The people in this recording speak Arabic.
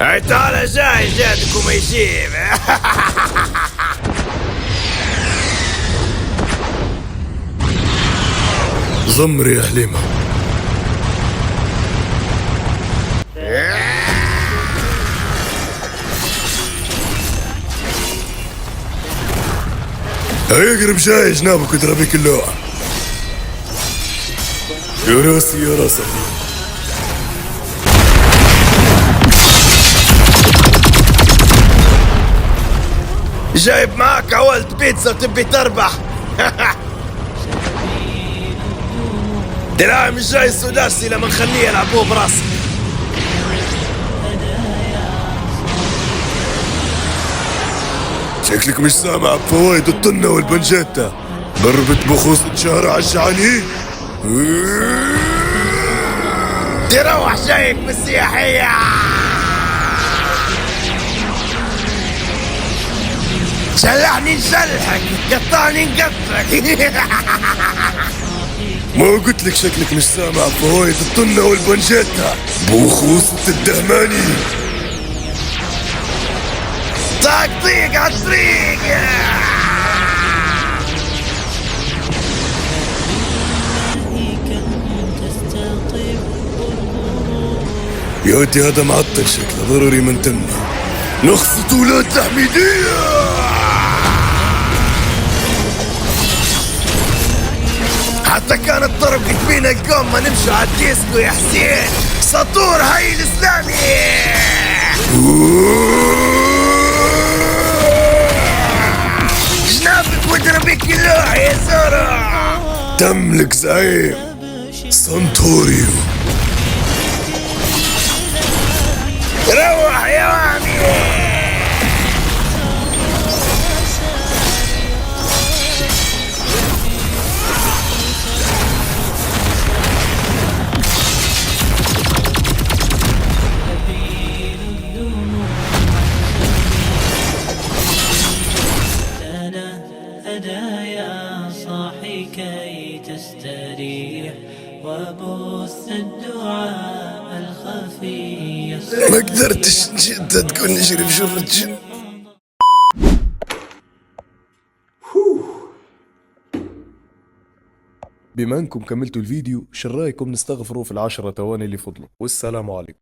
هاي تعال جاي جادكم يجيب. زمر يا حليمة. اقرب جاي جنابك اضربك اللوعة. يا راسي يا راسي. جايب معاك عولت بيتزا وتبي تربح. دراعي مش جاي السداسي لما نخليه يلعبوه براسي. شكلك مش سامع بفوايد الطنة والبنجيتا. ضربت بخوص شهر عالشعانين. تروح جايك بالسياحية. شلحني نشلحك، قطعني نقطعك. ما قلت لك شكلك مش سامع بفوايد الطنة والبنجيتا بخوصة الدهماني. طاقطيق عالطريق. يا ودي هذا معطل شكله ضروري من تمه. نخصة ولاد تحميدية. حتى كانت طربت بينا القوم ما نمشوا عالديسكو يا حسين. سطور هاي الاسلامي. جنابك واضربك اللوح يا زرع. تملك زعيم سانتوريو. روح يا وامي. يا صاحي كي تستريح وبث الدعاء الخفي. ما قدرتش جدة تكون نجري بجرة جن. بما انكم كملتوا الفيديو شو رايكم نستغفروا في ال10 ثواني اللي فضلوا، والسلام عليكم.